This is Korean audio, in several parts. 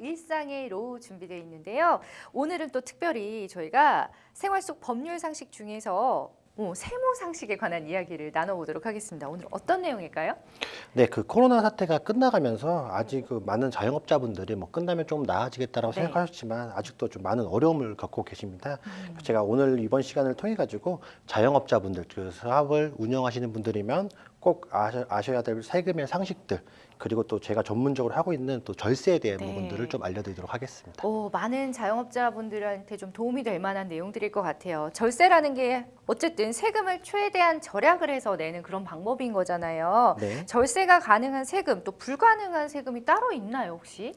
일상의 로 준비되어 있는데요. 오늘은 또 특별히 저희가 생활 속 법률 상식 중에서 세무 상식에 관한 이야기를 나눠보도록 하겠습니다. 오늘 어떤 내용일까요? 네, 그 코로나 사태가 끝나가면서 아직 그 많은 자영업자분들이 뭐 끝나면 좀 나아지겠다라고 네. 생각하셨지만 아직도 좀 많은 어려움을 겪고 계십니다. 제가 오늘 이번 시간을 통해 가지고 자영업자분들, 그 사업을 운영하시는 분들이면 꼭 아셔야 될 세금의 상식들, 그리고 또 제가 전문적으로 하고 있는 또 절세에 대한 네. 부분들을 좀 알려드리도록 하겠습니다. 많은 자영업자분들한테 좀 도움이 될 만한 내용들일 것 같아요. 절세라는 게 어쨌든 세금을 최대한 절약을 해서 내는 그런 방법인 거잖아요. 네. 절세가 가능한 세금, 또 불가능한 세금이 따로 있나요, 혹시?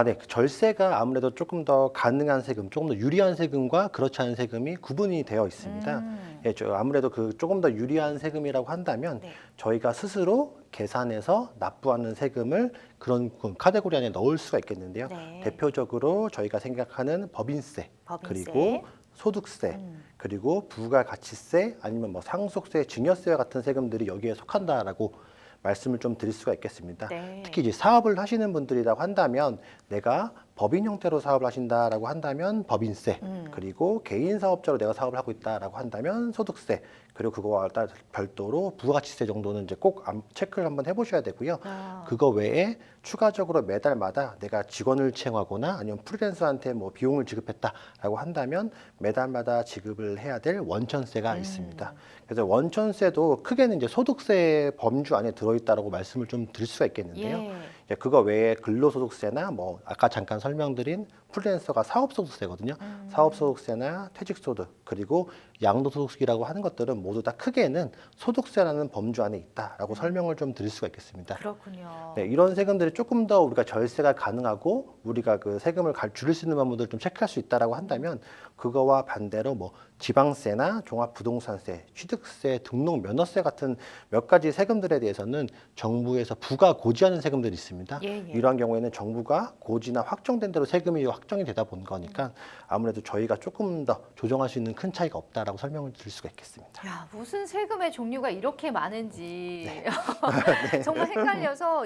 네. 그 절세가 아무래도 조금 더 가능한 세금, 조금 더 유리한 세금과 그렇지 않은 세금이 구분이 되어 있습니다. 예, 아무래도 그 조금 더 유리한 세금이라고 한다면 네. 저희가 스스로 계산해서 납부하는 세금을 그런 카테고리 안에 넣을 수가 있겠는데요. 네. 대표적으로 저희가 생각하는 법인세, 법인세. 그리고 소득세, 그리고 부가가치세, 아니면 뭐 상속세, 증여세와 같은 세금들이 여기에 속한다라고 말씀을 좀 드릴 수가 있겠습니다. 네. 특히 이제 사업을 하시는 분들이라고 한다면 내가 법인 형태로 사업을 하신다라고 한다면 법인세, 그리고 개인 사업자로 내가 사업을 하고 있다라고 한다면 소득세, 그리고 그거와 별도로 부가가치세 정도는 이제 꼭 체크를 한번 해보셔야 되고요. 그거 외에 추가적으로 매달마다 내가 직원을 채용하거나 아니면 프리랜서한테 뭐 비용을 지급했다라고 한다면 매달마다 지급을 해야 될 원천세가 있습니다. 그래서 원천세도 크게는 이제 소득세 범주 안에 들어있다라고 말씀을 좀 드릴 수가 있겠는데요. 예. 이제 그거 외에 근로소득세나 뭐 아까 잠깐 설명드린 프리랜서가 사업소득세거든요. 사업소득세나 퇴직소득, 그리고 양도소득이라고 하는 것들은 모두 다 크게는 소득세라는 범주 안에 있다라고 설명을 좀 드릴 수가 있겠습니다. 그렇군요. 네, 이런 세금들이 조금 더 우리가 절세가 가능하고 우리가 그 세금을 줄일 수 있는 방법들을 좀 체크할 수 있다라고 한다면 그거와 반대로 뭐 지방세나 종합부동산세, 취득세, 등록면허세 같은 몇 가지 세금들에 대해서는 정부에서 부가 고지하는 세금들이 있습니다. 예, 예. 이러한 경우에는 정부가 고지나 확정된 대로 세금이 확정이 되다 본 거니까 아무래도 저희가 조금 더 조정할 수 있는 큰 차이가 없다라고 설명을 드릴 수가 있겠습니다. 야, 무슨 세금의 종류가 이렇게 많은지 네. 정말 헷갈려서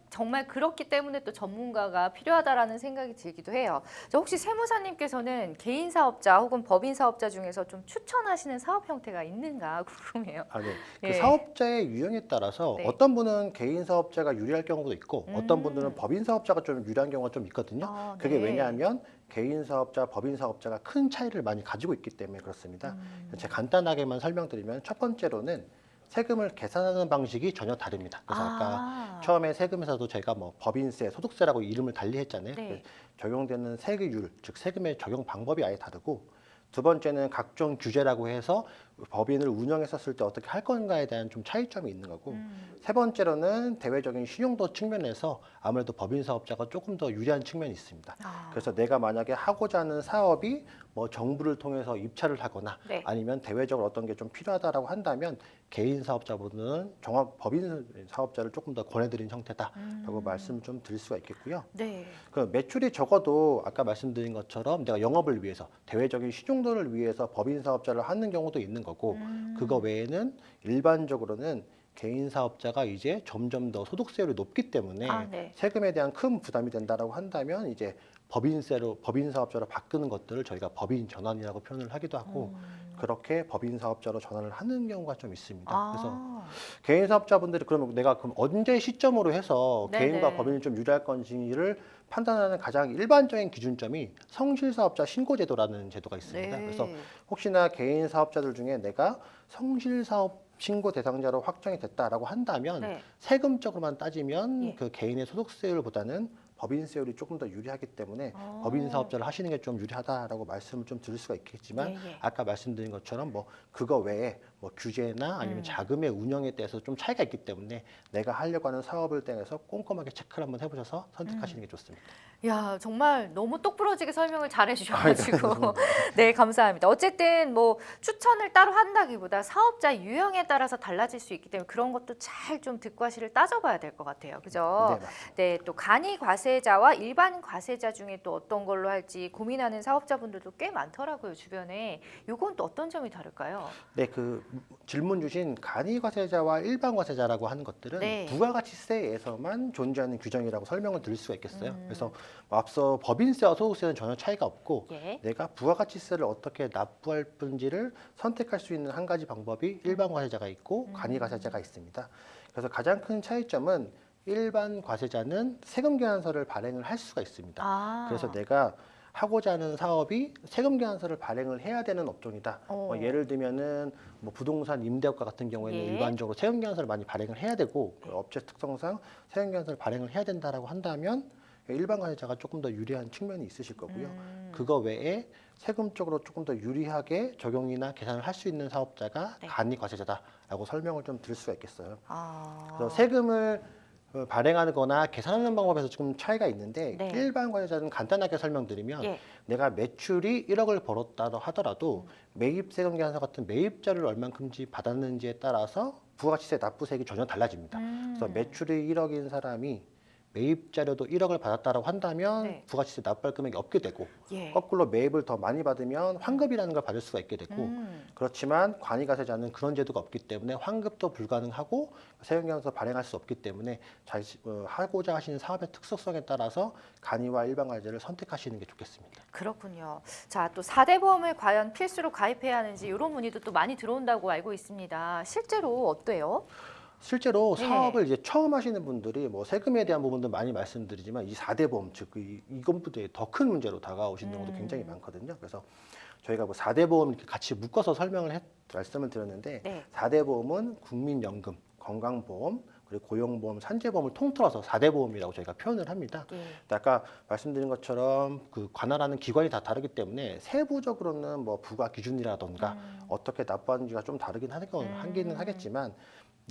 정말 그렇기 때문에 또 전문가가 필요하다라는 생각이 들기도 해요. 혹시 세무사님께서는 개인 사업자 혹은 법인 사업자 중에서 좀 추천하시는 사업 형태가 있는가 궁금해요. 네. 그 예. 사업자의 유형에 따라서 네. 어떤 분은 개인 사업자가 유리할 경우도 있고 어떤 분들은 법인 사업자가 좀 유리한 경우가 좀 있거든요. 그게 네. 왜냐하면 개인 사업자, 법인 사업자가 큰 차이를 많이 가지고 있기 때문에 그렇습니다. 제가 간단하게만 설명드리면 첫 번째로는 세금을 계산하는 방식이 전혀 다릅니다. 그래서 아까 처음에 세금에서도 제가 뭐 법인세, 소득세라고 이름을 달리 했잖아요. 네. 적용되는 세금률, 즉 세금의 적용 방법이 아예 다르고, 두 번째는 각종 규제라고 해서 법인을 운영했었을 때 어떻게 할 건가에 대한 좀 차이점이 있는 거고, 세 번째로는 대외적인 신용도 측면에서 아무래도 법인 사업자가 조금 더 유리한 측면이 있습니다. 그래서 내가 만약에 하고자 하는 사업이 뭐 정부를 통해서 입찰을 하거나 네. 아니면 대외적으로 어떤 게 좀 필요하다라고 한다면 개인 사업자분은 종합 법인 사업자를 조금 더 권해드린 형태다라고 말씀을 좀 드릴 수가 있겠고요. 네. 그 매출이 적어도 아까 말씀드린 것처럼 내가 영업을 위해서 대외적인 신용도를 위해서 법인 사업자를 하는 경우도 있는 거고, 그거 외에는 일반적으로는 개인 사업자가 이제 점점 더 소득세율이 높기 때문에 네. 세금에 대한 큰 부담이 된다라고 한다면 이제 법인 사업자로 바꾸는 것들을 저희가 법인 전환이라고 표현을 하기도 하고, 그렇게 법인 사업자로 전환을 하는 경우가 좀 있습니다. 그래서 개인 사업자분들이 그러면 내가 그럼 언제 시점으로 해서 네네. 개인과 법인이 좀 유리할 건지를 판단하는 가장 일반적인 기준점이 성실사업자 신고제도라는 제도가 있습니다. 네. 그래서 혹시나 개인 사업자들 중에 내가 성실사업 신고 대상자로 확정이 됐다라고 한다면 네. 세금적으로만 따지면 예. 그 개인의 소득세율보다는 법인세율이 조금 더 유리하기 때문에 법인 사업자를 하시는 게 좀 유리하다라고 말씀을 좀 드릴 수가 있겠지만, 예. 아까 말씀드린 것처럼 뭐 그거 외에 뭐 규제나 아니면 자금의 운영에 대해서 좀 차이가 있기 때문에 내가 하려고 하는 사업을 통해서 꼼꼼하게 체크를 한번 해보셔서 선택하시는 게 좋습니다. 야, 정말 너무 똑부러지게 설명을 잘 해주셔가지고 네, 감사합니다. 어쨌든 뭐 추천을 따로 한다기보다 사업자 유형에 따라서 달라질 수 있기 때문에 그런 것도 잘 좀 득과실을 따져봐야 될 것 같아요. 그죠? 네, 맞습니다. 네, 또 간이 과세 과세자와 일반 과세자 중에 또 어떤 걸로 할지 고민하는 사업자분들도 꽤 많더라고요, 주변에. 요건 또 어떤 점이 다를까요? 네, 그 질문 주신 간이 과세자와 일반 과세자라고 하는 것들은 네. 부가가치세에서만 존재하는 규정이라고 설명을 드릴 수가 있겠어요. 음. 그래서 앞서 법인세와 소득세는 전혀 차이가 없고 예. 내가 부가가치세를 어떻게 납부할 건지를 선택할 수 있는 한 가지 방법이 일반 과세자가 있고 간이 과세자가 있습니다. 그래서 가장 큰 차이점은 일반 과세자는 세금 계산서를 발행을 할 수가 있습니다. 아. 그래서 내가 하고자 하는 사업이 세금 계산서를 발행을 해야 되는 업종이다. 뭐 예를 들면은 뭐 부동산 임대업과 같은 경우에는 예. 일반적으로 세금 계산서를 많이 발행을 해야 되고 그 업체 특성상 세금 계산서를 발행을 해야 된다라고 한다면 일반 과세자가 조금 더 유리한 측면이 있으실 거고요. 그거 외에 세금적으로 조금 더 유리하게 적용이나 계산을 할 수 있는 사업자가 네. 간이 과세자다라고 설명을 좀 드릴 수가 있겠어요. 아. 그래서 세금을 발행하는 거나 계산하는 방법에서 조금 차이가 있는데 네. 일반 과세자는 간단하게 설명드리면 예. 내가 매출이 1억을 벌었다 하더라도 매입세금 계산서 같은 매입자를 얼만큼지 받았는지에 따라서 부가가치세 납부세액이 전혀 달라집니다. 그래서 매출이 1억인 사람이 매입자료도 1억을 받았다라고 한다면 네. 부가가치세 납부할 금액이 없게 되고 예. 거꾸로 매입을 더 많이 받으면 환급이라는 걸 받을 수가 있게 되고 그렇지만 관이가세자는 그런 제도가 없기 때문에 환급도 불가능하고 세금계산서 발행할 수 없기 때문에 하고자 하시는 사업의 특수성에 따라서 간이와 일반 과세자를 선택하시는 게 좋겠습니다. 그렇군요. 자, 또 4대 보험을 과연 필수로 가입해야 하는지 이런 문의도 또 많이 들어온다고 알고 있습니다. 실제로 어때요? 실제로 네. 사업을 이제 처음 하시는 분들이 뭐 세금에 대한 부분도 많이 말씀드리지만 이 4대 보험 즉 이것보다 더 큰 문제로 다가오시는 경우도 굉장히 많거든요. 그래서 저희가 뭐 4대 보험 이렇게 같이 묶어서 말씀을 드렸는데 네. 4대 보험은 국민연금, 건강보험, 그리고 고용보험, 산재보험을 통틀어서 4대 보험이라고 저희가 표현을 합니다. 예. 아까 말씀드린 것처럼 그 관할하는 기관이 다 다르기 때문에 세부적으로는 뭐 부과 기준이라던가 어떻게 납부하는지가 좀 다르긴 하기는 하겠지만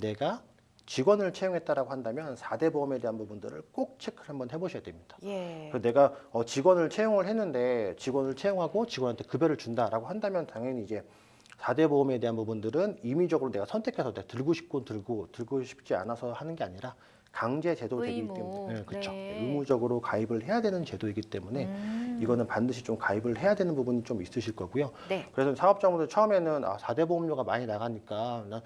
내가 직원을 채용했다라고 한다면 4대 보험에 대한 부분들을 꼭 체크를 한번 해보셔야 됩니다. 예. 그래서 내가 직원을 채용을 했는데 직원을 채용하고 직원한테 급여를 준다라고 한다면 당연히 이제 4대 보험에 대한 부분들은 임의적으로 내가 선택해서 내가 들고 싶지 않아서 하는 게 아니라 강제 제도되기 의무. 때문에 그렇죠. 네. 의무적으로 가입을 해야 되는 제도이기 때문에 이거는 반드시 좀 가입을 해야 되는 부분이 좀 있으실 거고요. 네. 그래서 사업자분들 처음에는 4대 보험료가 많이 나가니까 난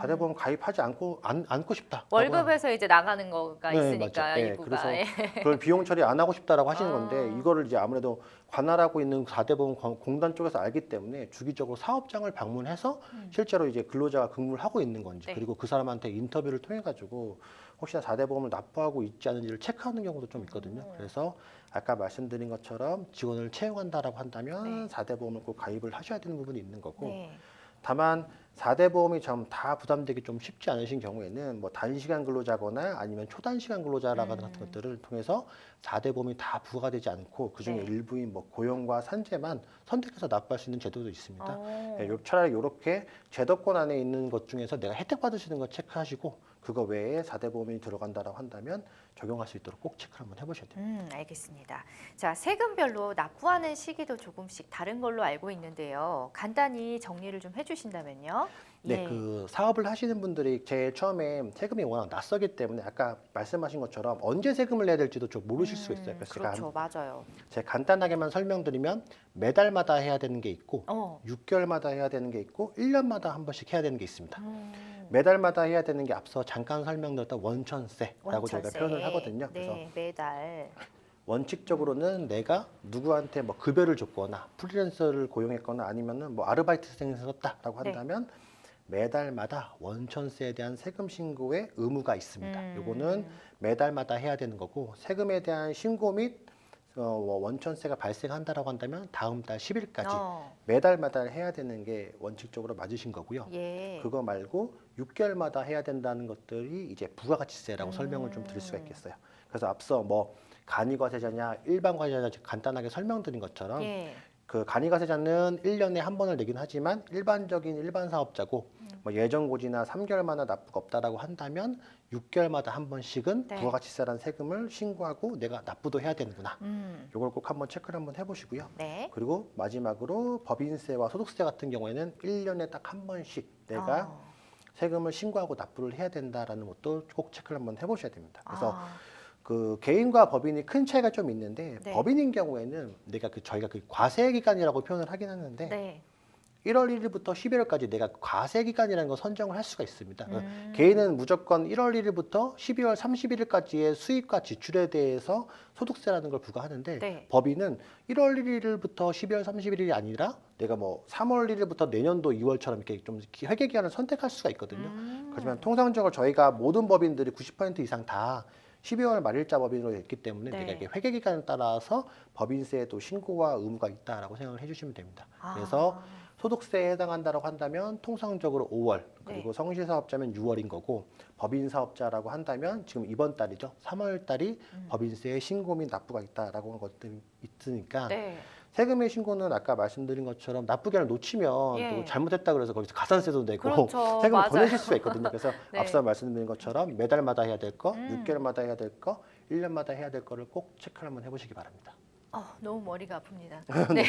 4대 보험 가입하지 않고 싶다. 월급에서 이제 나가는 거가 네, 있으니까 맞죠. 네, 일부가. 그래서 예. 그걸 비용 처리 안 하고 싶다라고 하시는 건데 아. 이거를 이제 아무래도 관할하고 있는 4대 보험 공단 쪽에서 알기 때문에 주기적으로 사업장을 방문해서 실제로 이제 근로자가 근무를 하고 있는 건지 네. 그리고 그 사람한테 인터뷰를 통해 가지고 혹시나 4대 보험을 납부하고 있지 않은지를 체크하는 경우도 좀 있거든요. 그래서 아까 말씀드린 것처럼 직원을 채용한다라고 한다면 4대 보험을 꼭 가입을 하셔야 되는 부분이 있는 거고 네. 다만 4대 보험이 좀 다 부담되기 좀 쉽지 않으신 경우에는 뭐 단시간 근로자거나 아니면 초단시간 근로자라는 같은 것들을 통해서 4대 보험이 다 부과가 되지 않고 그중에 네. 일부인 뭐 고용과 산재만 선택해서 납부할 수 있는 제도도 있습니다. 어. 차라리 이렇게 제도권 안에 있는 것 중에서 내가 혜택 받으시는 거 체크하시고 그거 외에 4대 보험이 들어간다라고 한다면 적용할 수 있도록 꼭 체크를 한번 해보셔야 돼요. 알겠습니다. 자, 세금별로 납부하는 시기도 조금씩 다른 걸로 알고 있는데요. 간단히 정리를 좀 해주신다면요. 네, 예. 그 사업을 하시는 분들이 제일 처음에 세금이 워낙 낯서기 때문에 아까 말씀하신 것처럼 언제 세금을 내야 될지도 좀 모르실 수 있어요. 그래서 그렇죠, 맞아요. 제가 간단하게만 설명드리면 매달마다 해야 되는 게 있고 6개월마다 해야 되는 게 있고 1년마다 한 번씩 해야 되는 게 있습니다. 매달마다 해야 되는 게 앞서 잠깐 설명드렸던 원천세라고 저희가 표현을 하거든요. 그래서 네, 매달. 원칙적으로는 내가 누구한테 뭐 급여를 줬거나 프리랜서를 고용했거나 아니면은 뭐 아르바이트생을 썼다라고 네. 한다면 매달마다 원천세에 대한 세금 신고의 의무가 있습니다. 요거는 매달마다 해야 되는 거고 세금에 대한 신고 및 원천세가 발생한다라고 한다면 다음 달 10일까지 매달마다 해야 되는 게 원칙적으로 맞으신 거고요. 예. 그거 말고 6개월마다 해야 된다는 것들이 이제 부가가치세라고 설명을 좀 드릴 수가 있겠어요. 그래서 앞서 뭐 간이과세자냐 일반과세자냐 간단하게 설명드린 것처럼 예. 그 간이과세자는 1년에 한 번을 내긴 하지만 일반적인 일반 사업자고 뭐 예정고지나 3개월마다 납부가 없다라고 한다면 6개월마다 한 번씩은 네. 부가가치세라는 세금을 신고하고 내가 납부도 해야 되는구나. 요걸 꼭 한번 체크를 한번 해보시고요. 네. 그리고 마지막으로 법인세와 소득세 같은 경우에는 1년에 딱 한 번씩 내가 세금을 신고하고 납부를 해야 된다라는 것도 꼭 체크를 한번 해보셔야 됩니다. 그래서 그 개인과 법인이 큰 차이가 좀 있는데 네. 법인인 경우에는 저희가 그 과세 기간이라고 표현을 하긴 하는데 네. 1월 1일부터 11월까지 내가 과세 기간이라는 걸 선정을 할 수가 있습니다. 개인은 무조건 1월 1일부터 12월 31일까지의 수입과 지출에 대해서 소득세라는 걸 부과하는데 네. 법인은 1월 1일부터 12월 31일이 아니라 내가 뭐 3월 1일부터 내년도 2월처럼 이렇게 좀 회계 기간을 선택할 수가 있거든요. 하지만 통상적으로 저희가 모든 법인들이 90% 이상 다 12월 말일자 법인으로 됐기 때문에 네. 내가 이게 회계 기간에 따라서 법인세에도 신고와 의무가 있다라고 생각을 해주시면 됩니다. 그래서 소득세에 해당한다고 한다면 통상적으로 5월 그리고 네. 성실사업자면 6월인 거고 법인사업자라고 한다면 지금 이번 달이죠. 3월 달이 법인세에 신고 및 납부가 있다라고 하는 것들이 있으니까 네. 세금의 신고는 아까 말씀드린 것처럼 납부기한을 놓치면 예. 또 잘못했다 그래서 거기서 가산세도 내고 그렇죠. 세금을 맞아요. 더 내실 수가 있거든요. 그래서 네. 앞서 말씀드린 것처럼 매달마다 해야 될 거, 6개월마다 해야 될 거, 1년마다 해야 될 거를 꼭 체크를 한번 해보시기 바랍니다. 너무 머리가 아픕니다. 네.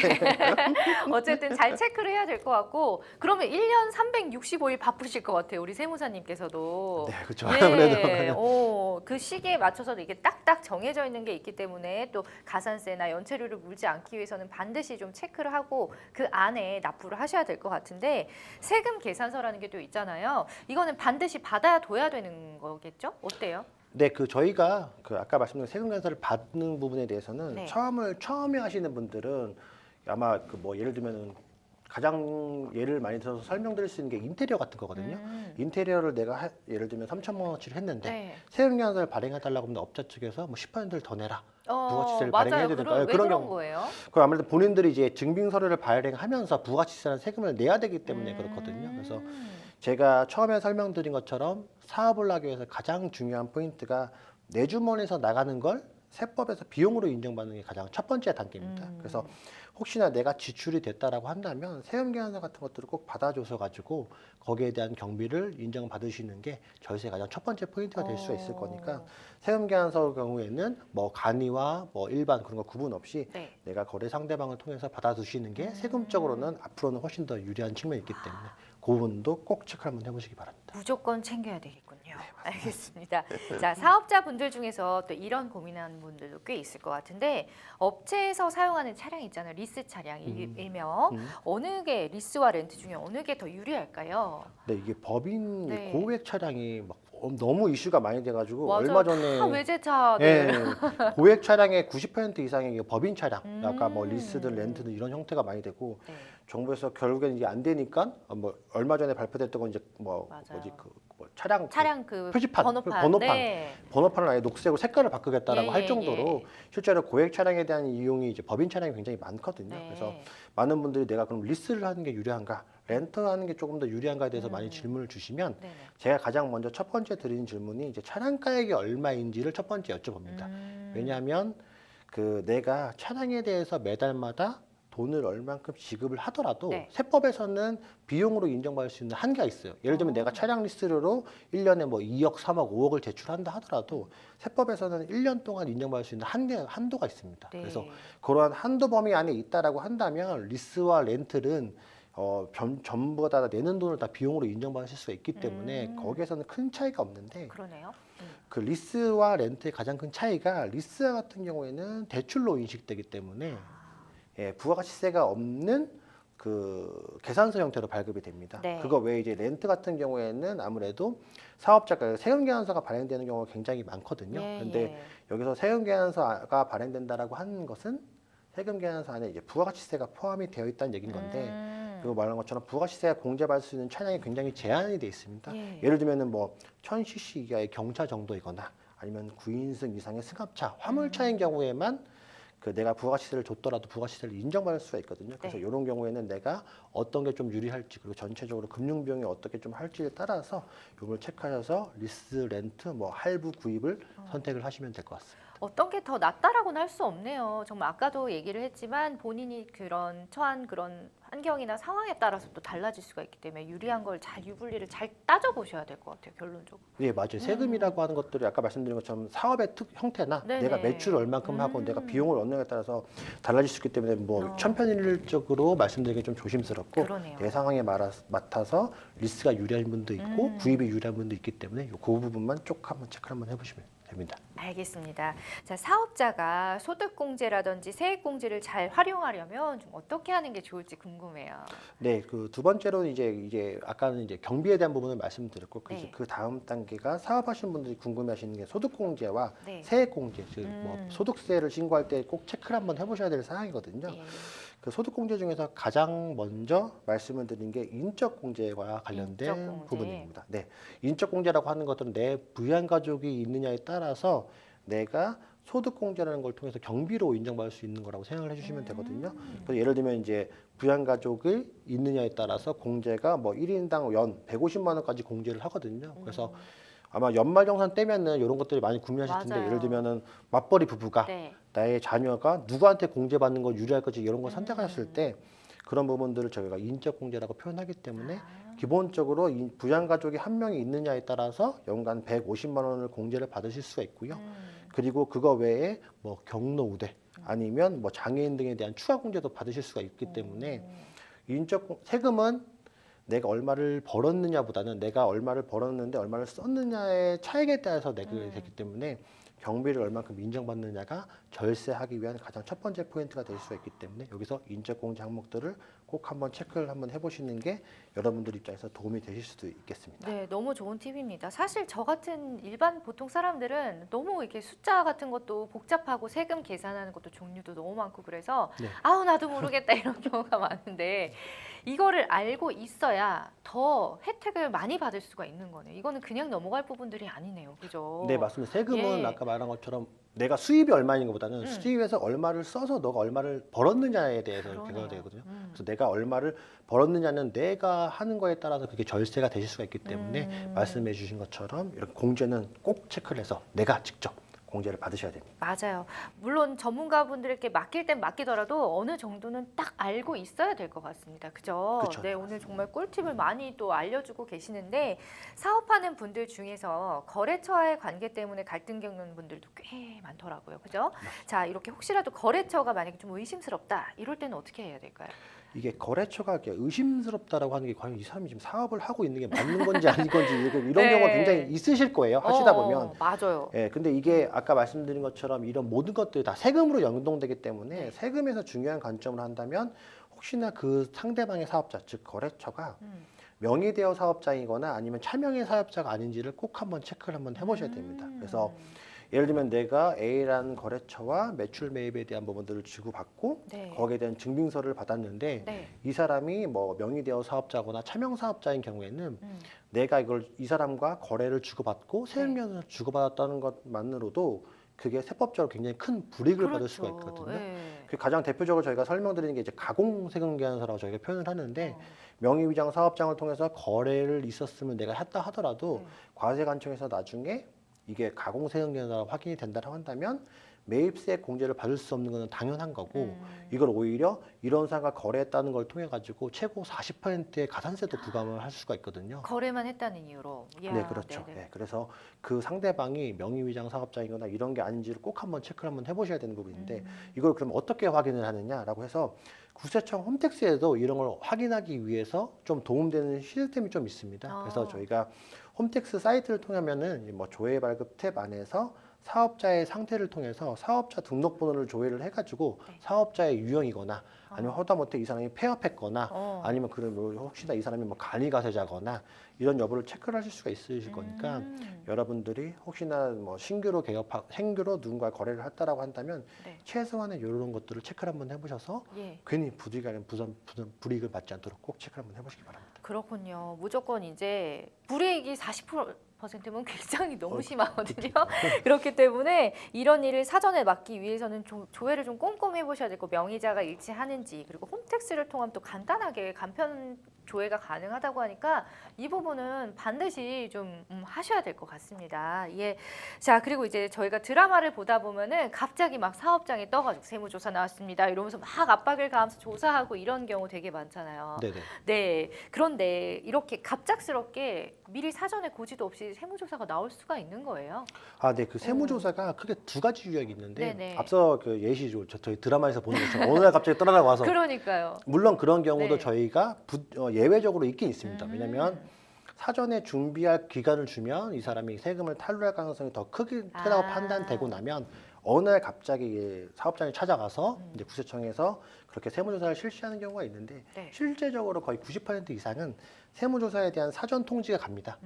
어쨌든 잘 체크를 해야 될 것 같고 그러면 1년 365일 바쁘실 것 같아요. 우리 세무사님께서도. 네, 그렇죠. 네. 아무래도 그 시기에 맞춰서 이게 딱딱 정해져 있는 게 있기 때문에 또 가산세나 연체료를 물지 않기 위해서는 반드시 좀 체크를 하고 그 안에 납부를 하셔야 될 것 같은데 세금 계산서라는 게 또 있잖아요. 이거는 반드시 받아둬야 되는 거겠죠? 어때요? 네, 저희가 아까 말씀드린 세금 감사를 받는 부분에 대해서는 네. 처음에 하시는 분들은 아마 뭐 예를 들면은 가장 예를 많이 들어서 설명드릴 수 있는 게 인테리어 같은 거거든요. 인테리어를 내가 예를 들면 3천만 원어치를 했는데 네. 세금 감사를 발행해 달라고 하면 업자 측에서 뭐 10%를 더 내라. 부가치세를 맞아요. 발행해야 되니까 왜 그런 그런 경우. 거예요? 그 아무래도 본인들이 이제 증빙서류를 발행하면서 부가치세라는 세금을 내야 되기 때문에 그렇거든요. 그래서 제가 처음에 설명드린 것처럼 사업을 하기 위해서 가장 중요한 포인트가 내 주머니에서 나가는 걸 세법에서 비용으로 인정받는 게 가장 첫 번째 단계입니다. 그래서 혹시나 내가 지출이 됐다라고 한다면 세금계산서 같은 것들을 꼭 받아줘서 가지고 거기에 대한 경비를 인정받으시는 게 절세의 가장 첫 번째 포인트가 될 수가 있을 거니까 세금계산서 경우에는 뭐 간이와 뭐 일반 그런 거 구분 없이 네. 내가 거래 상대방을 통해서 받아두시는 게 세금적으로는 앞으로는 훨씬 더 유리한 측면이 있기 때문에 그 부분도 꼭 체크 한번 해보시기 바랍니다. 무조건 챙겨야 되겠군요. 알겠습니다. 자, 사업자분들 중에서 또 이런 고민하는 분들도 꽤 있을 것 같은데 업체에서 사용하는 차량 있잖아요. 리스 차량 일명 어느 게 리스와 렌트 중에 어느 게 더 유리할까요? 네, 이게 법인 네. 고액 차량이 막 너무 이슈가 많이 돼가지고 맞아요. 얼마 전에 다 외제차들. 예, 고액 차량의 90% 이상이 이게 법인 차량, 아까 뭐 리스든 렌트든 이런 형태가 많이 되고 네. 정부에서 결국에는 이게 안 되니까 뭐 얼마 전에 발표됐던 건 이제 뭐 맞아요. 뭐지 뭐 차량 그 표지판, 번호판. 네. 번호판을 아예 녹색으로 색깔을 바꾸겠다라고 예, 할 예, 정도로 예. 실제로 고액 차량에 대한 이용이 이제 법인 차량이 굉장히 많거든요. 네. 그래서 많은 분들이 내가 그럼 리스를 하는 게 유리한가, 렌트하는 게 조금 더 유리한가에 대해서 많이 질문을 주시면 네네. 제가 가장 먼저 첫 번째 드리는 질문이 이제 차량 가액이 얼마인지를 첫 번째 여쭤봅니다. 왜냐하면 내가 차량에 대해서 매달마다 돈을 얼만큼 지급을 하더라도 네. 세법에서는 비용으로 인정받을 수 있는 한계가 있어요. 예를 들면 내가 차량 리스료로 1년에 뭐 2억, 3억, 5억을 제출한다 하더라도 세법에서는 1년 동안 인정받을 수 있는 한도가 있습니다. 네. 그래서 그러한 한도 범위 안에 있다라고 한다면 리스와 렌트는 전부 다 내는 돈을 다 비용으로 인정받으실 수가 있기 때문에 거기에서는 큰 차이가 없는데 그러네요. 그 리스와 렌트의 가장 큰 차이가 리스 같은 경우에는 대출로 인식되기 때문에 부가가치세가 없는 그 계산서 형태로 발급이 됩니다. 네. 그거 외에 이제 렌트 같은 경우에는 아무래도 사업자가 세금계산서가 발행되는 경우가 굉장히 많거든요. 예, 근데 예. 여기서 세금계산서가 발행된다라고 하는 것은 세금계산서 안에 이제 부가가치세가 포함이 되어 있다는 얘기인 건데 그리고 말한 것처럼 부가가치세가 공제받을 수 있는 차량이 굉장히 제한이 되어 있습니다. 예. 예를 들면은 뭐 1000cc 이하의 경차 정도이거나 아니면 9인승 이상의 승합차, 화물차인 경우에만 내가 부가가치세를 줬더라도 부가가치세를 인정받을 수가 있거든요. 그래서 네. 이런 경우에는 내가 어떤 게 좀 유리할지 그리고 전체적으로 금융비용이 어떻게 좀 할지에 따라서 이걸 체크하셔서 리스, 렌트, 뭐 할부, 구입을 선택을 하시면 될 것 같습니다. 어떤 게 더 낫다라고는 할 수 없네요. 정말 아까도 얘기를 했지만 본인이 처한 그런 환경이나 상황에 따라서 또 달라질 수가 있기 때문에 유리한 걸 유불리를 잘 따져보셔야 될 것 같아요. 결론적으로. 예, 맞아요. 세금이라고 하는 것들이 아까 말씀드린 것처럼 사업의 형태나 네네. 내가 매출을 얼만큼 하고 내가 비용을 얻는 것에 따라서 달라질 수 있기 때문에 뭐 천편일률적으로 말씀드리기 좀 조심스럽고 그러네요. 내 상황에 맡아서 리스가 유리한 분도 있고 구입이 유리한 분도 있기 때문에 그 부분만 쭉 한번 체크를 한번 해보시면 됩니다. 알겠습니다. 자, 사업자가 소득공제라든지 세액공제를 잘 활용하려면 좀 어떻게 하는 게 좋을지 궁금해요. 네, 그 두 번째로는 이제 아까는 이제 경비에 대한 부분을 말씀드렸고 네. 그 다음 단계가 사업하시는 분들이 궁금해하시는 게 소득공제와 네. 세액공제, 즉 뭐 소득세를 신고할 때 꼭 체크를 한번 해보셔야 될 사항이거든요. 예. 그 소득공제 중에서 가장 먼저 말씀을 드린 게 인적공제와 관련된 인적공제. 부분입니다. 네, 인적공제라고 하는 것들은 내 부양 가족이 있느냐에 따라서 내가 소득공제라는 걸 통해서 경비로 인정받을 수 있는 거라고 생각을 해주시면 되거든요. 그래서 예를 들면 이제 부양 가족이 있느냐에 따라서 공제가 뭐 1인당 연 150만 원까지 공제를 하거든요. 그래서 아마 연말정산 때면은 이런 것들이 많이 궁금하실 텐데 맞아요. 예를 들면은 맞벌이 부부가 네. 나의 자녀가 누구한테 공제받는 걸 유리할 것인지 이런 걸 선택하셨을 때 그런 부분들을 저희가 인적공제라고 표현하기 때문에 기본적으로 부양가족이 한 명이 있느냐에 따라서 연간 150만 원을 공제를 받으실 수가 있고요. 그리고 그거 외에 뭐 경로 우대 아니면 뭐 장애인 등에 대한 추가 공제도 받으실 수가 있기 때문에 세금은 내가 얼마를 벌었느냐보다는 내가 얼마를 벌었는데 얼마를 썼느냐의 차익에 따라서 내게 되기 때문에 경비를 얼마큼 인정받느냐가 절세하기 위한 가장 첫 번째 포인트가 될 수가 있기 때문에 여기서 인적공제 항목들을 꼭 한번 체크를 한번 해보시는 게 여러분들 입장에서 도움이 되실 수도 있겠습니다. 네, 너무 좋은 팁입니다. 사실 저 같은 일반 보통 사람들은 너무 이렇게 숫자 같은 것도 복잡하고 세금 계산하는 것도 종류도 너무 많고 그래서 네. 아우 나도 모르겠다 이런 경우가 많은데 이거를 알고 있어야 더 혜택을 많이 받을 수가 있는 거네요. 이거는 그냥 넘어갈 부분들이 아니네요. 그죠? 네, 맞습니다. 세금은 예. 아까 말한 것처럼 내가 수입이 얼마인 것보다는 수입에서 얼마를 써서 너가 얼마를 벌었느냐에 대해서 그러네요. 비교가 되거든요. 그래서 내가 얼마를 벌었느냐는 내가 하는 거에 따라서 그게 절세가 되실 수가 있기 때문에 말씀해 주신 것처럼 이렇게 공제는 꼭 체크를 해서 내가 직접 공제를 받으셔야 됩니다. 맞아요. 물론 전문가분들에게 맡길 땐 맡기더라도 어느 정도는 딱 알고 있어야 될 것 같습니다. 그죠? 그쵸, 네, 네, 오늘 정말 꿀팁을 많이 또 알려주고 계시는데 사업하는 분들 중에서 거래처와의 관계 때문에 갈등 겪는 분들도 꽤 많더라고요. 그죠? 자, 이렇게 혹시라도 거래처가 만약에 좀 의심스럽다 이럴 때는 어떻게 해야 될까요? 이게 거래처가 이렇게 의심스럽다라고 하는 게 과연 이 사람이 지금 사업을 하고 있는 게 맞는 건지 아닌 건지 이런 네. 경우가 굉장히 있으실 거예요. 하시다 보면. 맞아요. 예, 근데 이게 아까 말씀드린 것처럼 이런 모든 것들이 다 세금으로 연동되기 때문에 네. 세금에서 중요한 관점을 한다면 혹시나 그 상대방의 사업자, 즉 거래처가 명의대여 사업자이거나 아니면 차명의 사업자가 아닌지를 꼭 한번 체크를 한번 해보셔야 됩니다. 그래서 예를 들면 내가 A라는 거래처와 매출 매입에 대한 부분들을 주고받고 네. 거기에 대한 증빙서를 받았는데 네. 이 사람이 뭐 명의대여 사업자거나 차명 사업자인 경우에는 내가 이걸 이 사람과 거래를 주고받고 세금면을 주고받았다는 것만으로도 그게 세법적으로 굉장히 큰 불이익을 받을 수가 있거든요. 네. 그 가장 대표적으로 저희가 설명드리는 게 이제 가공세금계산서라고 저희가 표현을 하는데 명의위장 사업장을 통해서 거래를 있었으면 내가 했다 하더라도 과세관청에서 나중에 이게 가공세금계산서라고 확인이 된다고 한다면 매입세 공제를 받을 수 없는 것은 당연한 거고 이걸 오히려 이런 사가 거래했다는 걸 통해 가지고 최고 40%의 가산세도 부과를 할 수가 있거든요. 거래만 했다는 이유로. 이야, 네, 그렇죠. 네네. 네, 그래서 그 상대방이 명의위장 사업자이거나 이런 게 아닌지를 꼭 한번 체크를 한번 해보셔야 되는 부분인데 이걸 그럼 어떻게 확인을 하느냐라고 해서 구세청 홈택스에도 이런 걸 확인하기 위해서 좀 도움되는 시스템이 좀 있습니다. 그래서 저희가 홈택스 사이트를 통하면은 뭐 조회 발급 탭 안에서 사업자의 상태를 통해서 사업자 등록번호를 조회를 해가지고 사업자의 유형이거나 아니면 하다못해 이 사람이 폐업했거나 아니면 그러면 혹시나 이 사람이 뭐 간이가세자거나 이런 여부를 체크를 하실 수가 있으실 거니까 여러분들이 혹시나 뭐 신규로 생규로 누군가 거래를 했다라고 한다면 네. 최소한의 이런 것들을 체크를 한번 해보셔서 예. 괜히 불이익을 받지 않도록 꼭 체크를 한번 해보시기 바랍니다. 그렇군요. 무조건 이제 불이익이 40%면 굉장히 너무 심하거든요. 그렇기 때문에 이런 일을 사전에 막기 위해서는 조회를 좀 꼼꼼히 해보셔야 되고 명의자가 일치하는지 그리고 홈택스를 통하면 또 간단하게 간편 조회가 가능하다고 하니까 이 부분은 반드시 좀 하셔야 될 것 같습니다. 예. 자, 그리고 이제 저희가 드라마를 보다 보면은 갑자기 막 사업장에 떠가지고 세무조사 나왔습니다. 이러면서 막 압박을 가하면서 조사하고 이런 경우 되게 많잖아요. 네네. 네. 그런데 이렇게 갑작스럽게 미리 사전에 고지도 없이 세무조사가 나올 수가 있는 거예요. 아, 네. 그 세무조사가 크게 두 가지 유형이 있는데 네네. 앞서 그 예시죠. 저희 드라마에서 보는 것처럼 어느 날 갑자기 떠나라고 와서 그러니까요. 물론 그런 경우도 네. 저희가 예외적으로 있긴 있습니다. 왜냐하면 사전에 준비할 기간을 주면 이 사람이 세금을 탈루할 가능성이 더 크다고 판단되고 나면 어느 날 갑자기 사업장에 찾아가서 이제 국세청에서 그렇게 세무조사를 실시하는 경우가 있는데 네. 실제적으로 거의 90% 이상은 세무조사에 대한 사전 통지가 갑니다.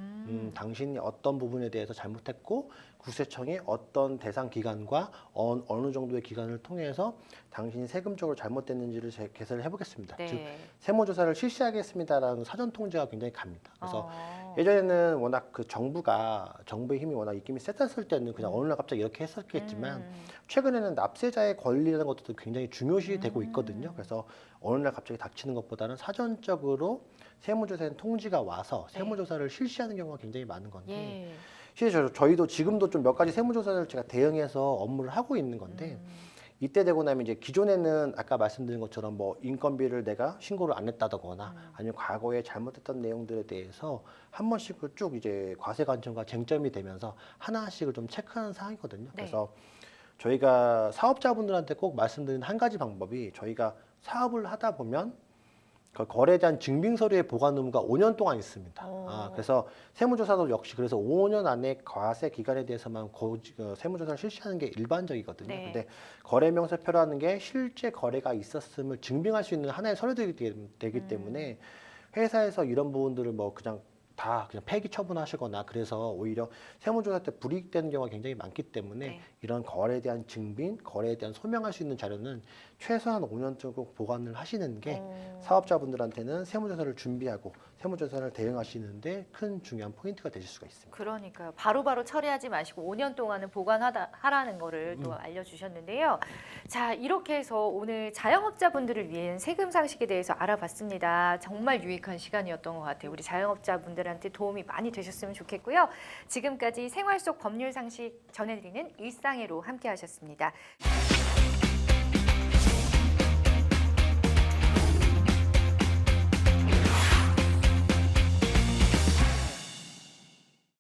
당신이 어떤 부분에 대해서 잘못했고 국세청이 어떤 대상 기관과 어느 정도의 기관을 통해서 당신이 세금적으로 잘못됐는지를 개설을 해보겠습니다. 네. 즉 세무조사를 실시하겠습니다라는 사전 통지가 굉장히 갑니다. 그래서 어. 예전에는 워낙 그 정부의 힘이 워낙 입김이 셌었을 때는 그냥 어느 날 갑자기 이렇게 했었겠지만 최근에는 납세자의 권리라는 것도 굉장히 중요시 되고 있거든요. 그래서 어느 날 갑자기 닥치는 것보다는 사전적으로 세무조사에 통지가 와서 세무조사를 실시하는 경우가 굉장히 많은 건데 예. 실제 저희도 지금도 좀 몇 가지 세무조사를 제가 대응해서 업무를 하고 있는 건데 이때 되고 나면 이제 기존에는 아까 말씀드린 것처럼 뭐 인건비를 내가 신고를 안 했다거나 아니면 과거에 잘못했던 내용들에 대해서 한 번씩 쭉 이제 과세관청과 쟁점이 되면서 하나씩을 좀 체크하는 상황이거든요. 네. 그래서 저희가 사업자분들한테 꼭 말씀드리는 한 가지 방법이 저희가 사업을 하다 보면 그 거래에 대한 증빙 서류의 보관 의무가 5년 동안 있습니다. 그래서 세무조사도 역시 그래서 5년 안에 과세 기간에 대해서만 세무조사를 실시하는 게 일반적이거든요. 네. 근데 거래 명세표라는 게 실제 거래가 있었음을 증빙할 수 있는 하나의 서류들이 되기 때문에 회사에서 이런 부분들을 뭐 그냥 폐기 처분하시거나 그래서 오히려 세무조사 때 불이익되는 경우가 굉장히 많기 때문에 네. 이런 거래에 대한 증빙, 거래에 대한 소명할 수 있는 자료는 최소한 5년 정도 보관을 하시는 게 사업자분들한테는 세무조사를 준비하고 세무조사를 대응하시는데 큰 중요한 포인트가 되실 수가 있습니다. 그러니까요. 바로바로 처리하지 마시고 5년 동안은 보관하라는 거를 또 알려주셨는데요. 자, 이렇게 해서 오늘 자영업자분들을 위한 세금 상식에 대해서 알아봤습니다. 정말 유익한 시간이었던 것 같아요. 우리 자영업자분들한테 도움이 많이 되셨으면 좋겠고요. 지금까지 생활 속 법률 상식 전해드리는 일상회로 함께 하셨습니다.